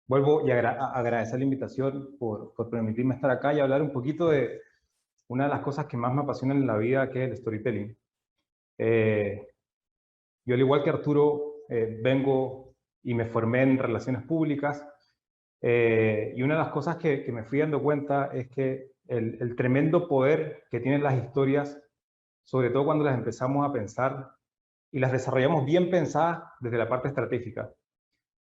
Vuelvo y agradecer la invitación por permitirme estar acá y hablar un poquito de una de las cosas que más me apasionan en la vida, que es el storytelling. Yo, al igual que Arturo, vengo y me formé en relaciones públicas, y una de las cosas que me fui dando cuenta es que el tremendo poder que tienen las historias, sobre todo cuando las empezamos a pensar y las desarrollamos bien pensadas desde la parte estratégica.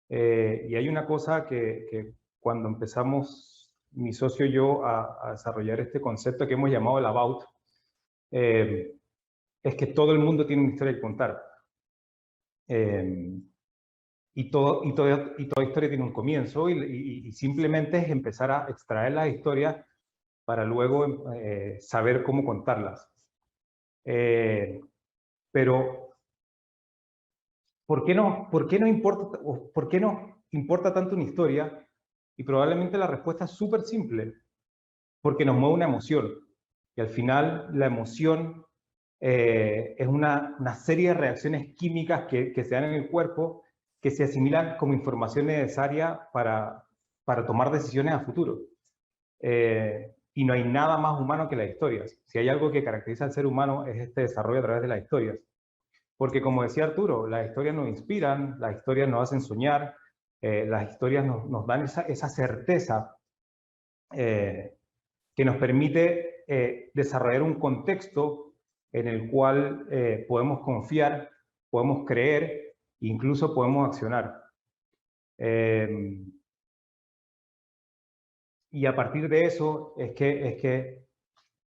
Y hay una cosa que cuando empezamos, mi socio y yo, a desarrollar este concepto que hemos llamado el About, es que todo el mundo tiene una historia que contar. Y toda historia tiene un comienzo y simplemente es empezar a extraer las historias para luego saber cómo contarlas. Pero, ¿por qué no importa tanto una historia? Y probablemente la respuesta es súper simple, porque nos mueve una emoción. Y al final la emoción es una serie de reacciones químicas que se dan en el cuerpo que se asimilan como información necesaria para tomar decisiones a futuro. Y no hay nada más humano que las historias. Si hay algo que caracteriza al ser humano es este desarrollo a través de las historias. Porque como decía Arturo, las historias nos inspiran, las historias nos hacen soñar, las historias nos dan esa certeza que nos permite desarrollar un contexto en el cual podemos confiar, podemos creer, incluso podemos accionar. Y a partir de eso es que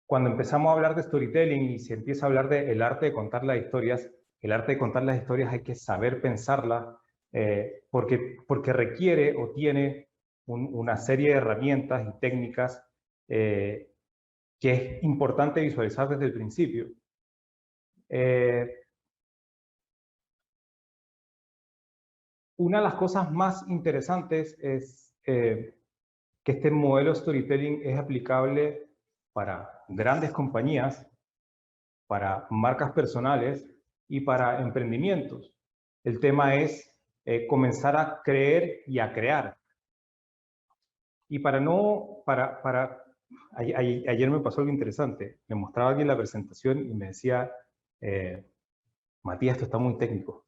cuando empezamos a hablar de storytelling y se empieza a hablar del arte de contar las historias, el arte de contar las historias hay que saber pensarlas, porque requiere o tiene una serie de herramientas y técnicas que es importante visualizar desde el principio. Una de las cosas más interesantes es que este modelo storytelling es aplicable para grandes compañías, para marcas personales y para emprendimientos. El tema es comenzar a creer y a crear. Y ayer me pasó algo interesante. Me mostraba alguien la presentación y me decía, Matías, esto está muy técnico.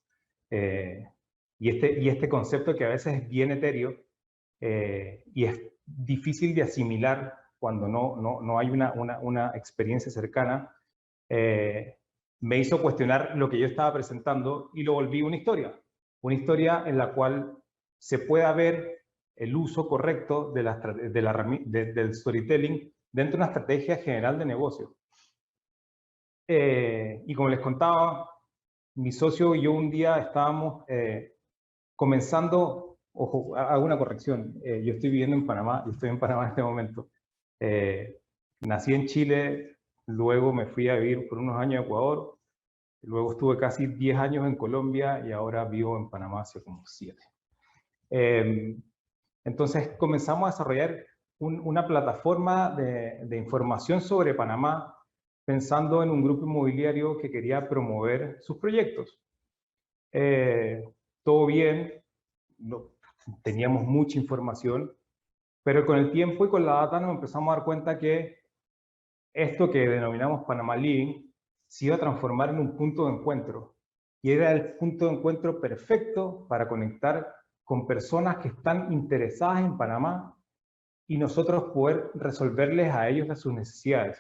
Y este concepto que a veces es bien etéreo y es difícil de asimilar cuando no hay una experiencia cercana, me hizo cuestionar lo que yo estaba presentando y lo volví una historia en la cual se pueda ver el uso correcto del storytelling dentro de una estrategia general de negocio. Y como les contaba, mi socio y yo un día estábamos comenzando, ojo, hago una corrección, yo estoy viviendo en Panamá, y estoy en Panamá en este momento. Nací en Chile, luego me fui a vivir por unos años a Ecuador, luego estuve casi 10 años en Colombia y ahora vivo en Panamá hace como 7. Entonces comenzamos a desarrollar una plataforma de información sobre Panamá, pensando en un grupo inmobiliario que quería promover sus proyectos. Todo bien, teníamos mucha información, pero con el tiempo y con la data nos empezamos a dar cuenta que esto que denominamos Panamá Living se iba a transformar en un punto de encuentro. Y era el punto de encuentro perfecto para conectar con personas que están interesadas en Panamá y nosotros poder resolverles a ellos sus necesidades.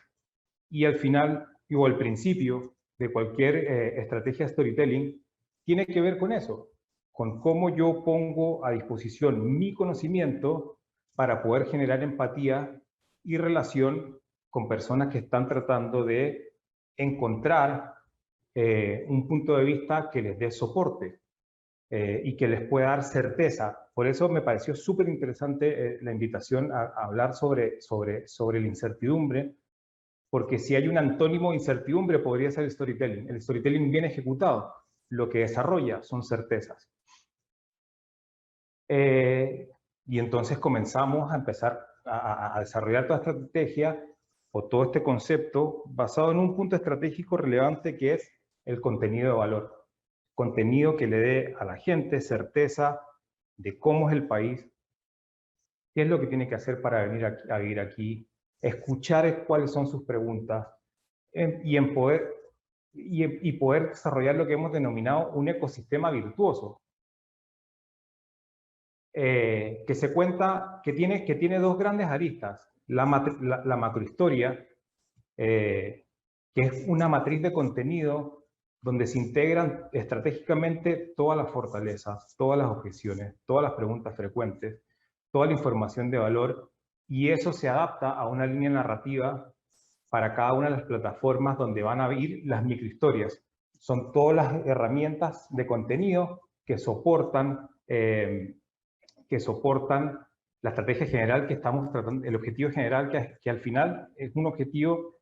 Y al final, o al principio de cualquier estrategia de storytelling, tiene que ver con eso, con cómo yo pongo a disposición mi conocimiento para poder generar empatía y relación con personas que están tratando de encontrar un punto de vista que les dé soporte y que les pueda dar certeza. Por eso me pareció súper interesante la invitación a hablar sobre la incertidumbre, porque si hay un antónimo de incertidumbre podría ser el storytelling. El storytelling bien ejecutado lo que desarrolla son certezas. Y entonces comenzamos a empezar a desarrollar toda esta estrategia o todo este concepto basado en un punto estratégico relevante que es el contenido de valor. Contenido que le dé a la gente certeza de cómo es el país, qué es lo que tiene que hacer para venir a vivir aquí, escuchar cuáles son sus preguntas y poder desarrollar lo que hemos denominado un ecosistema virtuoso. Que se cuenta, que tiene dos grandes aristas. La macrohistoria, que es una matriz de contenido donde se integran estratégicamente todas las fortalezas, todas las objeciones, todas las preguntas frecuentes, toda la información de valor, y eso se adapta a una línea narrativa para cada una de las plataformas donde van a ir las microhistorias. Son todas las herramientas de contenido que soportan la estrategia general que estamos tratando, el objetivo general que al final es un objetivo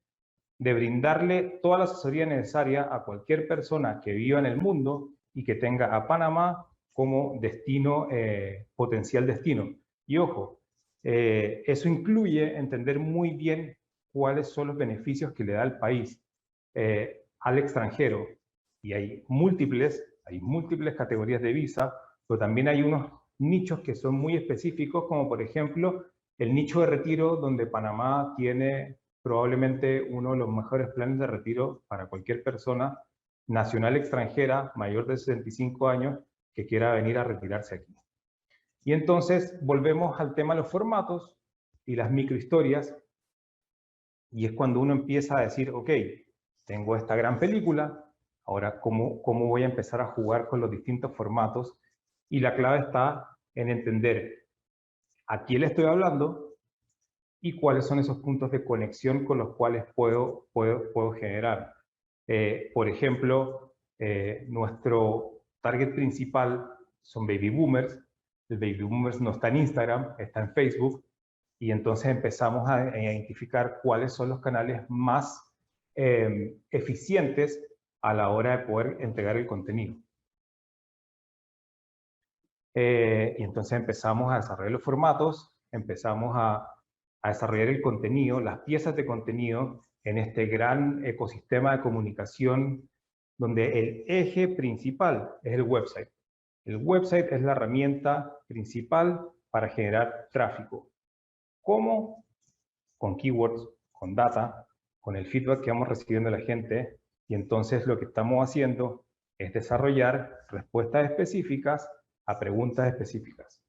de brindarle toda la asesoría necesaria a cualquier persona que viva en el mundo y que tenga a Panamá como destino, potencial destino. Y ojo, eso incluye entender muy bien cuáles son los beneficios que le da el país al extranjero. Y hay múltiples categorías de visa, pero también hay unos nichos que son muy específicos, como por ejemplo el nicho de retiro, donde Panamá tiene probablemente uno de los mejores planes de retiro para cualquier persona nacional extranjera mayor de 65 años que quiera venir a retirarse aquí. Y entonces volvemos al tema de los formatos y las microhistorias, y es cuando uno empieza a decir, ok, tengo esta gran película, ahora ¿cómo voy a empezar a jugar con los distintos formatos? Y la clave está en entender a quién le estoy hablando y cuáles son esos puntos de conexión con los cuales puedo generar. Por ejemplo, nuestro target principal son baby boomers. El baby boomers no está en Instagram, está en Facebook, y entonces empezamos a identificar cuáles son los canales más eficientes a la hora de poder entregar el contenido. Y entonces empezamos a desarrollar los formatos, empezamos a desarrollar el contenido, las piezas de contenido en este gran ecosistema de comunicación donde el eje principal es el website. El website es la herramienta principal para generar tráfico. ¿Cómo? Con keywords, con data, con el feedback que vamos recibiendo de la gente, y entonces lo que estamos haciendo es desarrollar respuestas específicas a preguntas específicas.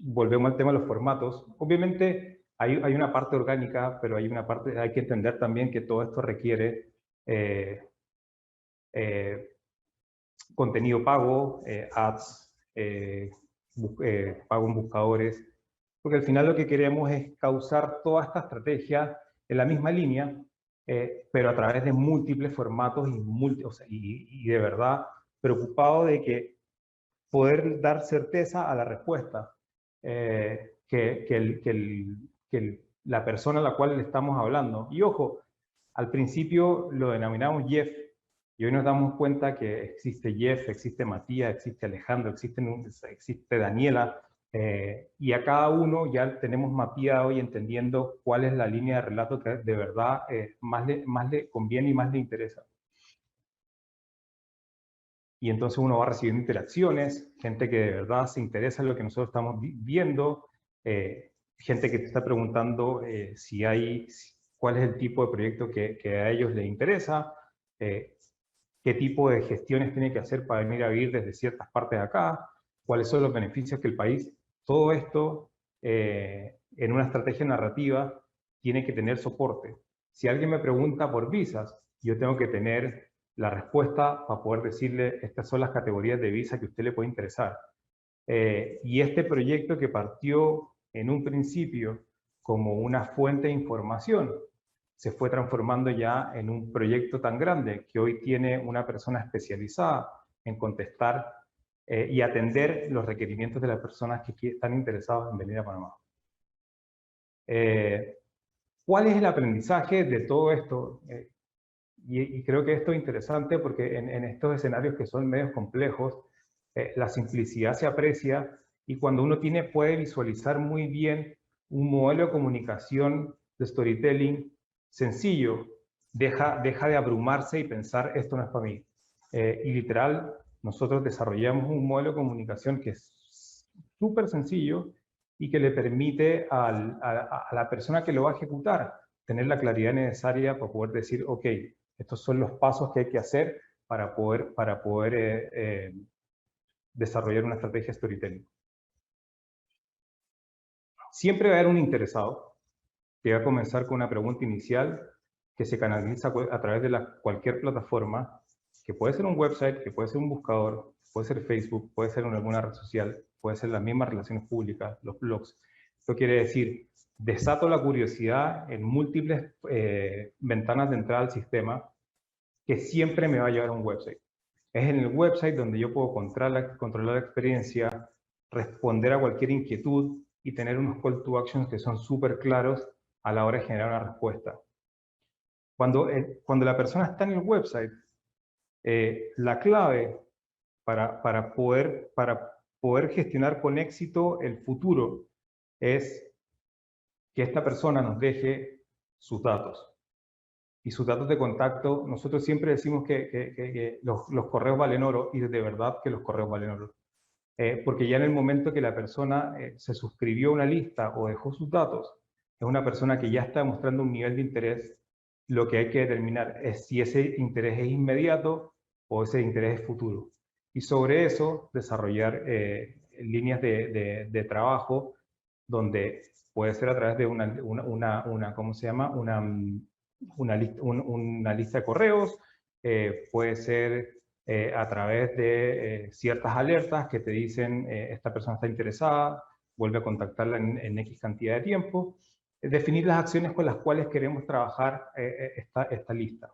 Volvemos al tema de los formatos. Obviamente hay una parte orgánica, pero hay que entender también que todo esto requiere contenido pago, ads, pago en buscadores, porque al final lo que queremos es causar toda esta estrategia en la misma línea, pero a través de múltiples formatos y de verdad preocupado de que poder dar certeza a la respuesta la persona a la cual le estamos hablando. Y ojo, al principio lo denominamos Jeff, y hoy nos damos cuenta que existe Jeff, existe Matías, existe Alejandro, existe Daniela, y a cada uno ya tenemos mapeado y entendiendo cuál es la línea de relato que de verdad más le conviene y más le interesa. Y entonces uno va recibiendo interacciones, gente que de verdad se interesa en lo que nosotros estamos viendo, gente que te está preguntando cuál es el tipo de proyecto que a ellos les interesa, qué tipo de gestiones tiene que hacer para venir a vivir desde ciertas partes de acá, cuáles son los beneficios que el país, todo esto en una estrategia narrativa tiene que tener soporte. Si alguien me pregunta por visas, yo tengo que tener la respuesta para poder decirle estas son las categorías de visa que a usted le puede interesar. Y este proyecto que partió en un principio como una fuente de información, se fue transformando ya en un proyecto tan grande que hoy tiene una persona especializada en contestar y atender los requerimientos de las personas que están interesadas en venir a Panamá. ¿Cuál es el aprendizaje de todo esto? Y creo que esto es interesante porque en estos escenarios que son medios complejos, la simplicidad se aprecia, y cuando uno puede visualizar muy bien un modelo de comunicación de storytelling sencillo, deja de abrumarse y pensar, esto no es para mí. Y literal, nosotros desarrollamos un modelo de comunicación que es súper sencillo y que le permite a la persona que lo va a ejecutar tener la claridad necesaria para poder decir, ok, estos son los pasos que hay que hacer para poder desarrollar una estrategia storytelling. Siempre va a haber un interesado que va a comenzar con una pregunta inicial que se canaliza a través de cualquier plataforma, que puede ser un website, que puede ser un buscador, puede ser Facebook, puede ser en alguna red social, puede ser las mismas relaciones públicas, los blogs. Esto quiere decir, desato la curiosidad en múltiples ventanas de entrada al sistema que siempre me va a llevar a un website. Es en el website donde yo puedo controlar la experiencia, responder a cualquier inquietud y tener unos call to actions que son súper claros a la hora de generar una respuesta. Cuando la persona está en el website, la clave para poder gestionar con éxito el futuro es que esta persona nos deje sus datos. Y sus datos de contacto, nosotros siempre decimos que los correos valen oro, y de verdad que los correos valen oro. Porque ya en el momento que la persona se suscribió a una lista o dejó sus datos, es una persona que ya está demostrando un nivel de interés. Lo que hay que determinar es si ese interés es inmediato o ese interés es futuro. Y sobre eso desarrollar líneas de trabajo donde puede ser a través de ¿cómo se llama? Una lista de correos, puede ser a través de ciertas alertas que te dicen esta persona está interesada, vuelve a contactarla en X cantidad de tiempo, definir las acciones con las cuales queremos trabajar esta lista.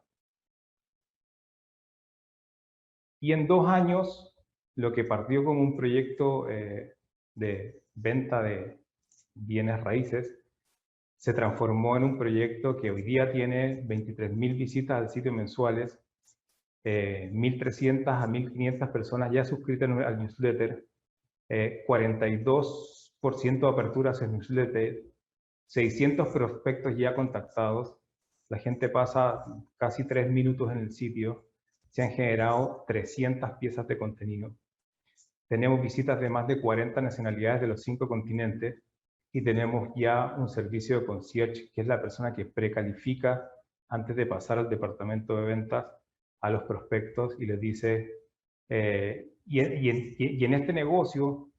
Y en 2 años, lo que partió como un proyecto de venta de bienes raíces, se transformó en un proyecto que hoy día tiene 23.000 visitas al sitio mensuales, 1.300 a 1.500 personas ya suscritas al newsletter, 42% de aperturas en newsletter, 600 prospectos ya contactados, la gente pasa casi 3 minutos en el sitio, se han generado 300 piezas de contenido. Tenemos visitas de más de 40 nacionalidades de los 5 continentes y tenemos ya un servicio de concierge, que es la persona que precalifica antes de pasar al departamento de ventas a los prospectos y les dice, y en este negocio,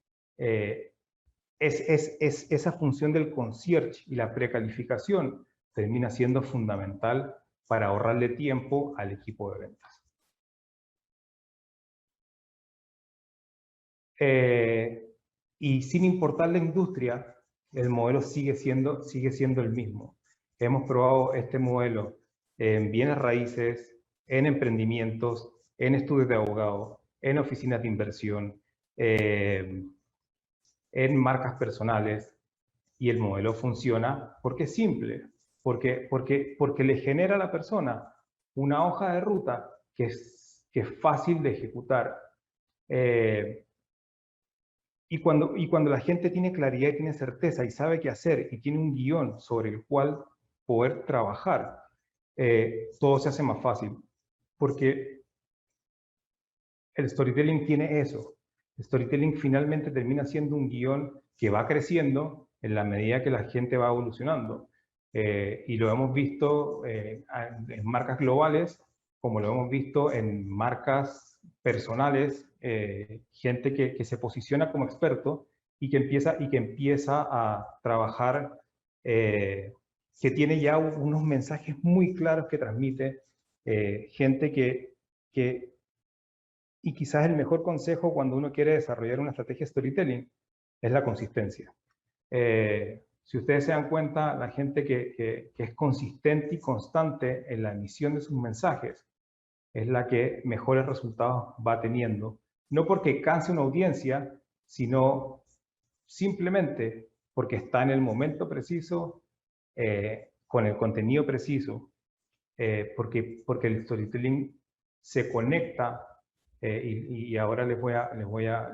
esa función del concierge y la precalificación termina siendo fundamental para ahorrarle tiempo al equipo de ventas. Y sin importar la industria, el modelo sigue siendo el mismo. Hemos probado este modelo en bienes raíces, en emprendimientos, en estudios de abogado, en oficinas de inversión, en marcas personales, y el modelo funciona porque es simple, porque le genera a la persona una hoja de ruta que es fácil de ejecutar. Y cuando la gente tiene claridad y tiene certeza y sabe qué hacer y tiene un guión sobre el cual poder trabajar, todo se hace más fácil. Porque el storytelling tiene eso. El storytelling finalmente termina siendo un guión que va creciendo en la medida que la gente va evolucionando. Y lo hemos visto en marcas globales, como lo hemos visto en marcas personales, gente que se posiciona como experto y que empieza a trabajar, que tiene ya unos mensajes muy claros que transmite, gente y quizás el mejor consejo cuando uno quiere desarrollar una estrategia storytelling es la consistencia. Si ustedes se dan cuenta, la gente que es consistente y constante en la emisión de sus mensajes es la que mejores resultados va teniendo. No porque canse una audiencia, sino simplemente porque está en el momento preciso, con el contenido preciso, porque el storytelling se conecta, y ahora les voy a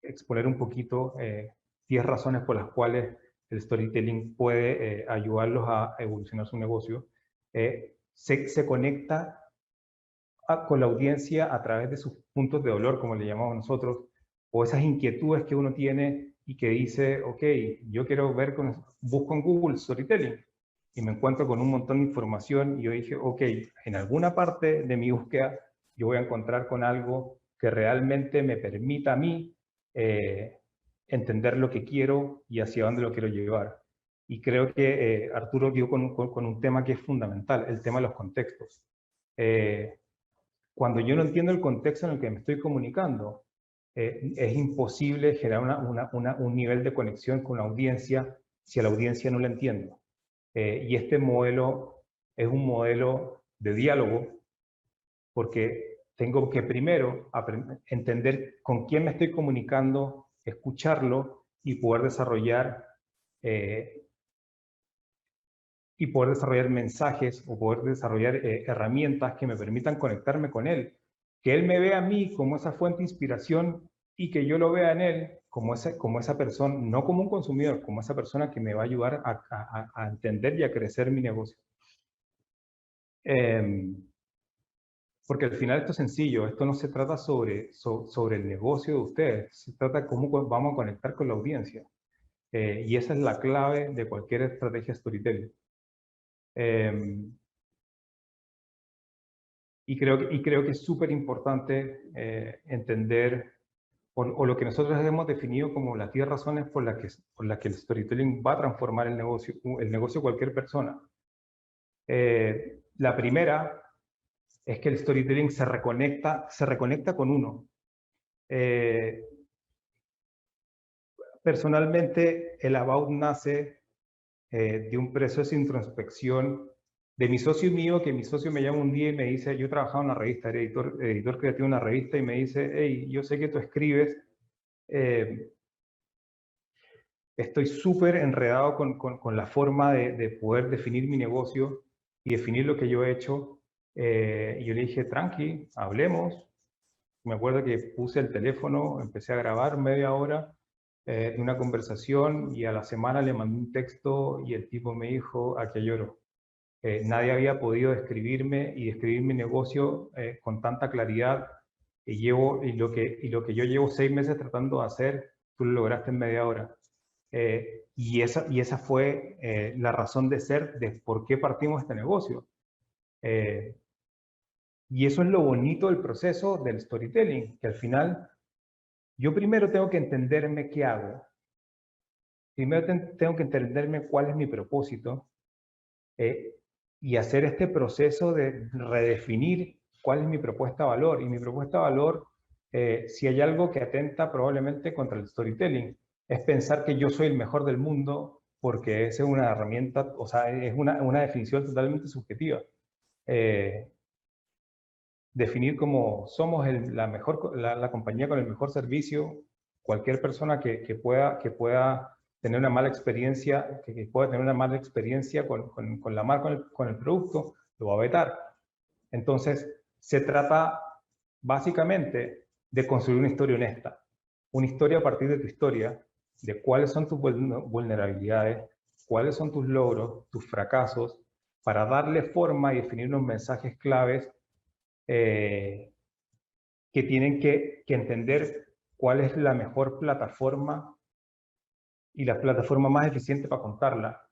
exponer un poquito 10 razones por las cuales el storytelling puede ayudarlos a evolucionar su negocio. se conecta con la audiencia a través de sus puntos de dolor, como le llamamos nosotros, o esas inquietudes que uno tiene y que dice, ok, yo quiero ver, busco en Google Storytelling y me encuentro con un montón de información y yo dije, ok, en alguna parte de mi búsqueda yo voy a encontrar con algo que realmente me permita a mí entender lo que quiero y hacia dónde lo quiero llevar. Y creo que Arturo dio con un tema que es fundamental, el tema de los contextos. Cuando yo no entiendo el contexto en el que me estoy comunicando, es imposible generar un nivel de conexión con la audiencia si a la audiencia no la entiendo. Y este modelo es un modelo de diálogo porque tengo que primero entender con quién me estoy comunicando, escucharlo y poder desarrollar mensajes o poder desarrollar herramientas que me permitan conectarme con él. Que él me vea a mí como esa fuente de inspiración y que yo lo vea en él como esa persona, no como un consumidor, como esa persona que me va a ayudar a entender y a crecer mi negocio. Porque al final esto es sencillo, esto no se trata sobre el negocio de ustedes, se trata de cómo vamos a conectar con la audiencia. Y esa es la clave de cualquier estrategia storytelling. Y creo que es súper importante entender, o lo que nosotros hemos definido como las 10 razones por las que el storytelling va a transformar el negocio de cualquier persona. La primera es que el storytelling se reconecta con uno. Personalmente, el About nace de un proceso de introspección de mi socio y mío, que mi socio me llama un día y me dice, yo trabajaba en una revista, era editor creativo de una revista, y me dice, hey, yo sé que tú escribes, estoy súper enredado con la forma de poder definir mi negocio y definir lo que yo he hecho. Y yo le dije, tranqui, hablemos. Me acuerdo que puse el teléfono, empecé a grabar media hora de una conversación y a la semana le mandé un texto y el tipo me dijo, aquí lloro. Nadie había podido describirme y describir mi negocio con tanta claridad y lo que yo llevo 6 meses tratando de hacer, tú lo lograste en media hora. Y esa fue la razón de ser de por qué partimos este negocio. Y eso es lo bonito del proceso del storytelling, que al final yo primero tengo que entenderme qué hago. Primero tengo que entenderme cuál es mi propósito y hacer este proceso de redefinir cuál es mi propuesta de valor. Y mi propuesta de valor, si hay algo que atenta probablemente contra el storytelling, es pensar que yo soy el mejor del mundo porque esa es una herramienta, o sea, es una definición totalmente subjetiva. Definir como somos la compañía con el mejor servicio, cualquier persona que pueda tener una mala experiencia, que pueda tener una mala experiencia con la marca, con el producto, lo va a vetar. Entonces, se trata básicamente de construir una historia honesta, una historia a partir de tu historia, de cuáles son tus vulnerabilidades, cuáles son tus logros, tus fracasos, para darle forma y definir unos mensajes claves que tienen que entender cuál es la mejor plataforma y la plataforma más eficiente para contarla.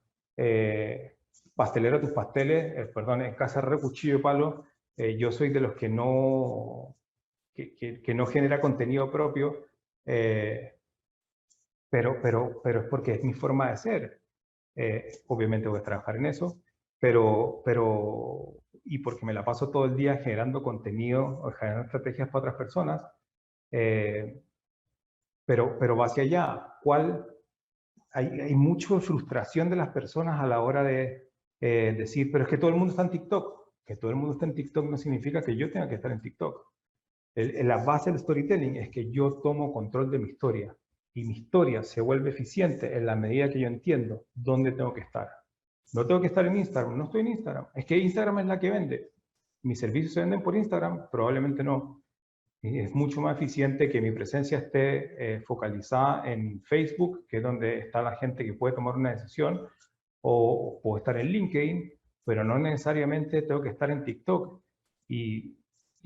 Pastelero tus pasteles, perdón, en casa re cuchillo de palo, yo soy de los que no genera contenido propio, pero es porque es mi forma de ser. Obviamente voy a trabajar en eso, y porque me la paso todo el día generando contenido o generando estrategias para otras personas, pero va hacia allá. Hay mucha frustración de las personas a la hora de decir, pero es que todo el mundo está en TikTok. Que todo el mundo está en TikTok no significa que yo tenga que estar en TikTok. La base del storytelling es que yo tomo control de mi historia y mi historia se vuelve eficiente en la medida que yo entiendo dónde tengo que estar. No tengo que estar en Instagram, no estoy en Instagram. Es que Instagram es la que vende. ¿Mis servicios se venden por Instagram? Probablemente no. Es mucho más eficiente que mi presencia esté focalizada en Facebook, que es donde está la gente que puede tomar una decisión, o puedo estar en LinkedIn, pero no necesariamente tengo que estar en TikTok. Y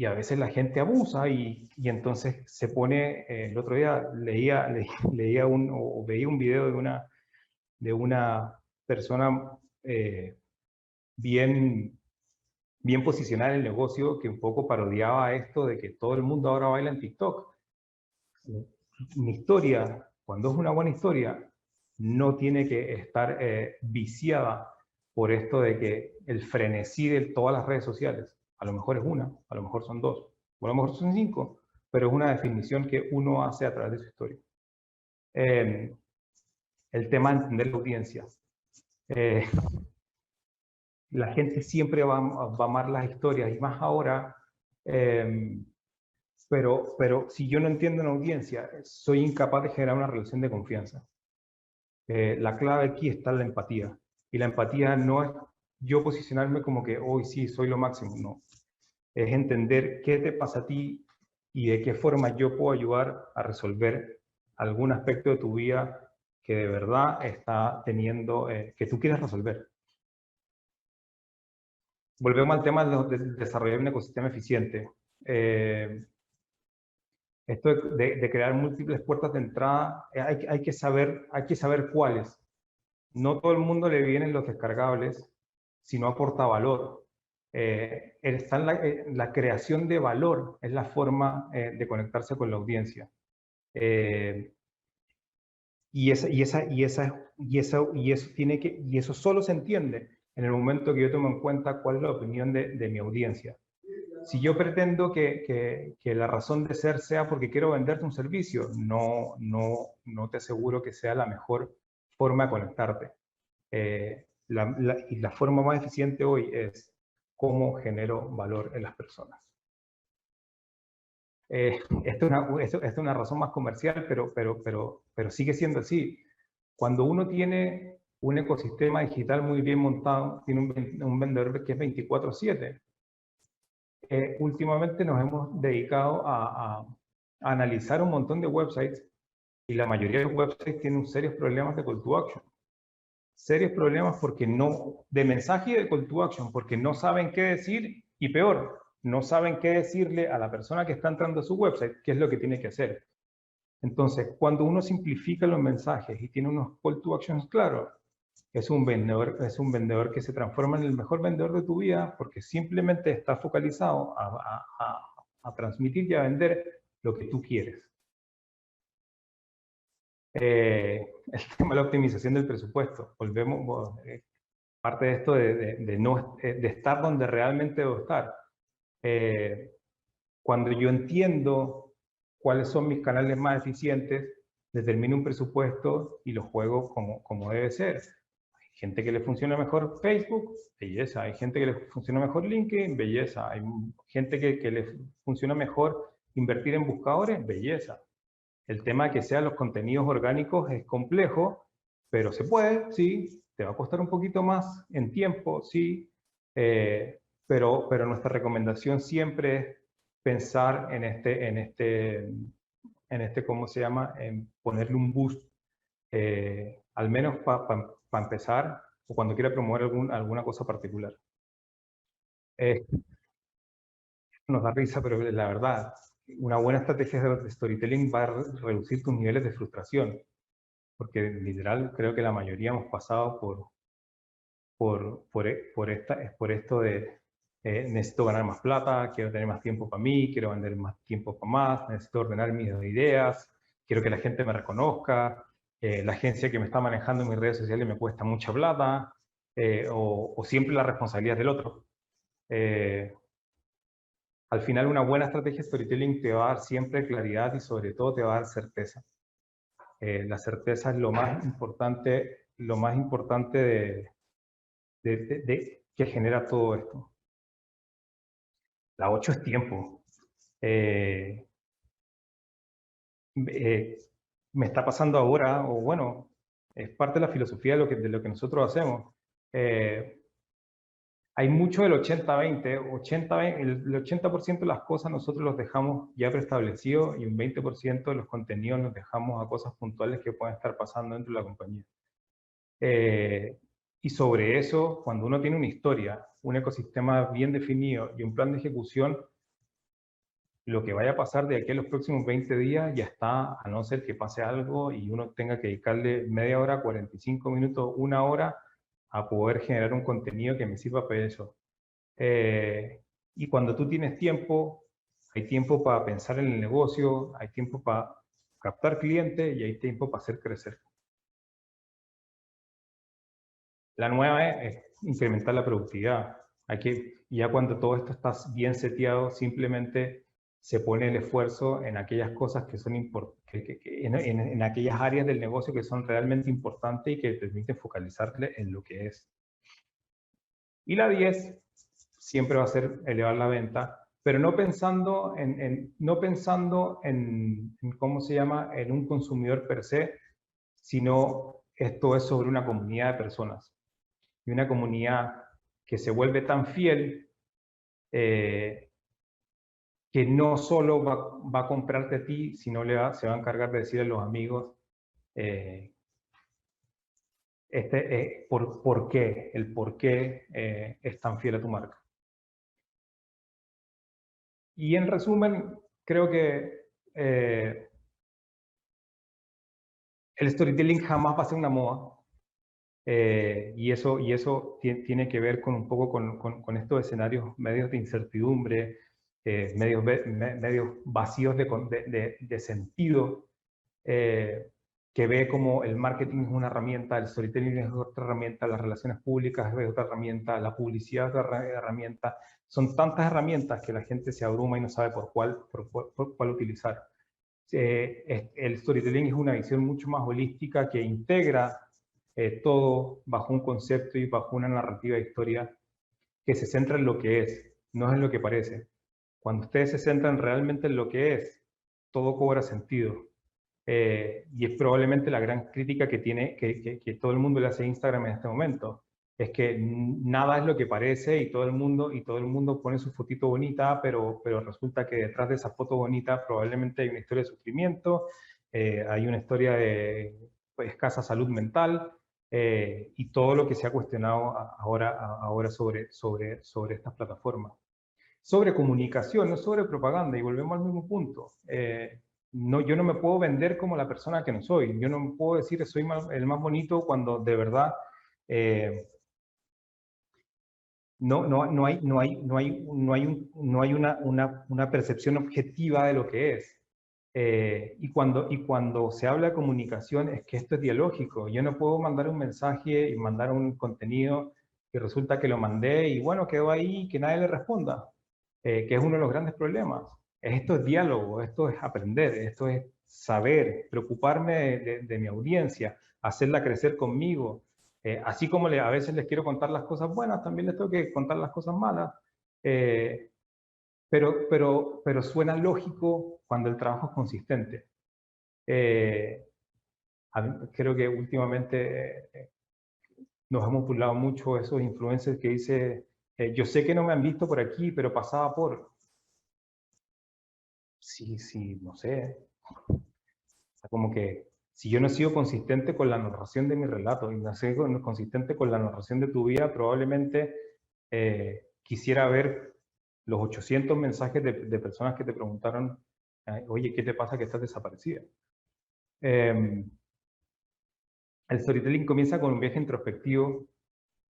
a veces la gente abusa y entonces se pone, el otro día leía o veía un video de una persona bien posicionada en el negocio que un poco parodiaba esto de que todo el mundo ahora baila en TikTok. Mi historia, cuando es una buena historia, no tiene que estar viciada por esto de que el frenesí de todas las redes sociales, a lo mejor es una, a lo mejor son dos, o a lo mejor son cinco, pero es una definición que uno hace a través de su historia. El tema de entender la audiencia. La gente siempre va a amar las historias, y más ahora, pero si yo no entiendo una audiencia, soy incapaz de generar una relación de confianza. La clave aquí está en la empatía. Y la empatía no es yo posicionarme como que hoy sí soy lo máximo, no. Es entender qué te pasa a ti y de qué forma yo puedo ayudar a resolver algún aspecto de tu vida que de verdad está teniendo, que tú quieres resolver. Volvemos al tema de desarrollar un ecosistema eficiente. Esto de crear múltiples puertas de entrada, hay que saber cuáles. No todo el mundo le vienen los descargables si no aporta valor. Está en la creación de valor, es la forma de conectarse con la audiencia. Y eso solo se entiende en el momento que yo tomo en cuenta cuál es la opinión de mi audiencia. Si yo pretendo que la razón de ser sea porque quiero venderte un servicio, no te aseguro que sea la mejor forma de conectarte. Y la forma más eficiente hoy es cómo genero valor en las personas. Esto es una razón más comercial, pero sigue siendo así. Cuando uno tiene un ecosistema digital muy bien montado, tiene un vendedor que es 24/7. Últimamente nos hemos dedicado a analizar un montón de websites y la mayoría de los websites tienen serios problemas de call to action. Serios problemas de mensaje y de call to action, porque no saben qué decir y peor, no saben qué decirle a la persona que está entrando a su website, qué es lo que tiene que hacer. Entonces, cuando uno simplifica los mensajes y tiene unos call to actions claros, es un vendedor que se transforma en el mejor vendedor de tu vida porque simplemente está focalizado a transmitir y a vender lo que tú quieres. El tema de la optimización del presupuesto. Volvemos, parte de esto de estar donde realmente debo estar. Cuando yo entiendo cuáles son mis canales más eficientes, determino un presupuesto y lo juego como debe ser. Hay gente que le funciona mejor Facebook, belleza. Hay gente que le funciona mejor LinkedIn, belleza. Hay gente que le funciona mejor invertir en buscadores, belleza. El tema de que sean los contenidos orgánicos es complejo, pero se puede, sí. Te va a costar un poquito más en tiempo, sí. Pero nuestra recomendación siempre es pensar en ¿cómo se llama? En ponerle un boost, al menos para empezar, o cuando quiera promover alguna cosa particular. Nos da risa, pero la verdad, una buena estrategia de storytelling va a reducir tus niveles de frustración, porque literal creo que la mayoría hemos pasado por esto de necesito ganar más plata, quiero tener más tiempo para mí, quiero vender más tiempo para más, necesito ordenar mis ideas, quiero que la gente me reconozca, la agencia que me está manejando mis redes sociales me cuesta mucha plata, o siempre la responsabilidad del otro. Al final, una buena estrategia de storytelling te va a dar siempre claridad y sobre todo te va a dar certeza. La certeza es lo más importante que genera todo esto. La 8 es tiempo. Me está pasando ahora, o bueno, es parte de la filosofía de lo que nosotros hacemos. Hay mucho del 80-20. El 80% de las cosas nosotros los dejamos ya preestablecidos y un 20% de los contenidos los dejamos a cosas puntuales que pueden estar pasando dentro de la compañía. Y sobre eso, cuando uno tiene una historia, un ecosistema bien definido y un plan de ejecución, lo que vaya a pasar de aquí a los próximos 20 días ya está, a no ser que pase algo y uno tenga que dedicarle media hora, 45 minutos, una hora a poder generar un contenido que me sirva para eso. Y cuando tú tienes tiempo, hay tiempo para pensar en el negocio, hay tiempo para captar clientes y hay tiempo para hacer crecer. La nueva es incrementar la productividad. Ya cuando todo esto está bien seteado, simplemente se pone el esfuerzo en aquellas cosas que son en aquellas áreas del negocio que son realmente importantes y que permiten focalizarle en lo que es. Y la 10 siempre va a ser elevar la venta, pero no pensando en ¿cómo se llama?, en un consumidor per se, sino esto es sobre una comunidad de personas. Y una comunidad que se vuelve tan fiel que no solo va a comprarte a ti, sino se va a encargar de decirle a los amigos por qué, el por qué es tan fiel a tu marca. Y en resumen, creo que el storytelling jamás va a ser una moda. Y eso tiene que ver un poco con estos escenarios medios de incertidumbre, medios vacíos de sentido, que ve como el marketing es una herramienta, el storytelling es otra herramienta, las relaciones públicas es otra herramienta, la publicidad es otra herramienta. Son tantas herramientas que la gente se abruma y no sabe por cuál utilizar. El storytelling es una visión mucho más holística que integra todo bajo un concepto y bajo una narrativa de historia que se centra en lo que es, no en lo que parece. Cuando ustedes se centran realmente en lo que es, todo cobra sentido. Y es probablemente la gran crítica que todo el mundo le hace a Instagram en este momento. Es que nada es lo que parece y todo el mundo pone su fotito bonita, pero resulta que detrás de esa foto bonita probablemente hay una historia de sufrimiento, hay una historia de escasa salud mental, y todo lo que se ha cuestionado ahora sobre estas plataformas. Sobre comunicación, no sobre propaganda, y volvemos al mismo punto. Yo no me puedo vender como la persona que no soy. Yo no me puedo decir que soy el más bonito cuando de verdad no hay una percepción objetiva de lo que es. Y cuando se habla de comunicación es que esto es dialógico. Yo no puedo mandar un mensaje y mandar un contenido y resulta que lo mandé y bueno, quedó ahí y que nadie le responda, que es uno de los grandes problemas. Esto es diálogo, esto es aprender, esto es saber, preocuparme de mi audiencia, hacerla crecer conmigo. Así como a veces les quiero contar las cosas buenas, también les tengo que contar las cosas malas. Pero suena lógico cuando el trabajo es consistente. Creo que últimamente nos hemos burlado mucho esos influencers que dice, yo sé que no me han visto por aquí, pero pasaba por... Sí, no sé. Como que si yo no he sido consistente con la narración de mi relato y no he sido consistente con la narración de tu vida, probablemente quisiera ver los 800 mensajes de personas que te preguntaron, oye, ¿qué te pasa que estás desaparecida? El storytelling comienza con un viaje introspectivo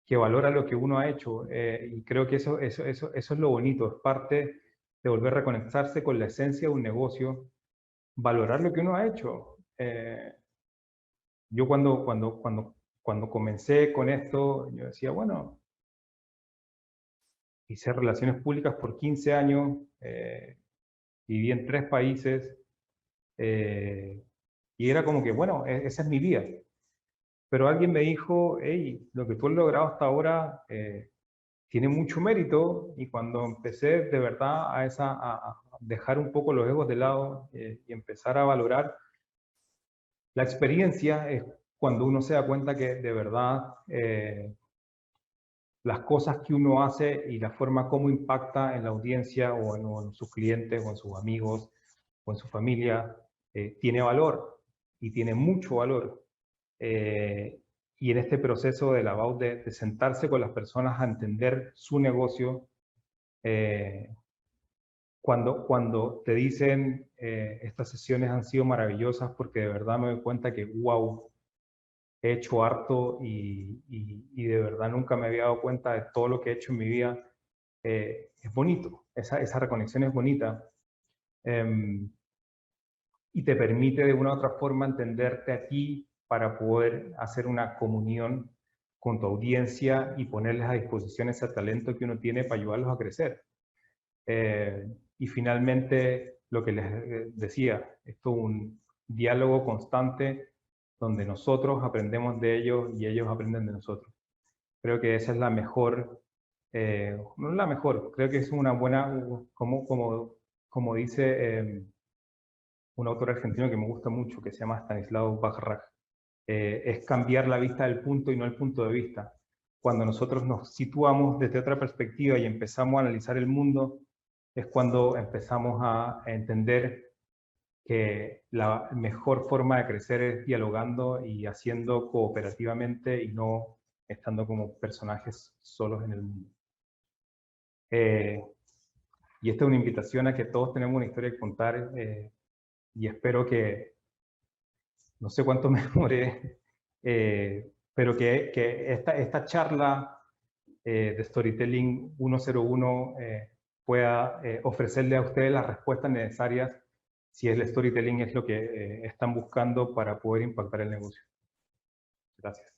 que valora lo que uno ha hecho, y creo que eso es lo bonito, es parte de volver a reconectarse con la esencia de un negocio, valorar lo que uno ha hecho. Yo cuando comencé con esto, yo decía, bueno, hice relaciones públicas por 15 años, viví en 3 países, y era como que, bueno, esa es mi vida. Pero alguien me dijo, hey, lo que tú has logrado hasta ahora tiene mucho mérito, y cuando empecé de verdad a dejar un poco los egos de lado y empezar a valorar la experiencia, es cuando uno se da cuenta que de verdad las cosas que uno hace y la forma como impacta en la audiencia o en sus clientes o en sus amigos o en su familia tiene valor y tiene mucho valor. y en este proceso del about, de sentarse con las personas a entender su negocio, cuando te dicen estas sesiones han sido maravillosas porque de verdad me doy cuenta que, wow, he hecho harto y de verdad nunca me había dado cuenta de todo lo que he hecho en mi vida, es bonito, esa reconexión es bonita. Y te permite de una u otra forma entenderte a ti para poder hacer una comunión con tu audiencia y ponerles a disposición ese talento que uno tiene para ayudarlos a crecer. Y finalmente, lo que les decía, esto es un diálogo constante donde nosotros aprendemos de ellos y ellos aprenden de nosotros. Creo que esa es la mejor, no la mejor, creo que es una buena, como dice un autor argentino que me gusta mucho, que se llama Stanislao Bachrach, es cambiar la vista del punto y no el punto de vista. Cuando nosotros nos situamos desde otra perspectiva y empezamos a analizar el mundo, es cuando empezamos a entender que la mejor forma de crecer es dialogando y haciendo cooperativamente y no estando como personajes solos en el mundo. Y esta es una invitación a que todos tenemos una historia que contar, y espero que, no sé cuánto me demoré, pero que esta charla de Storytelling 101 pueda ofrecerle a ustedes las respuestas necesarias si el storytelling es lo que están buscando para poder impactar el negocio. Gracias.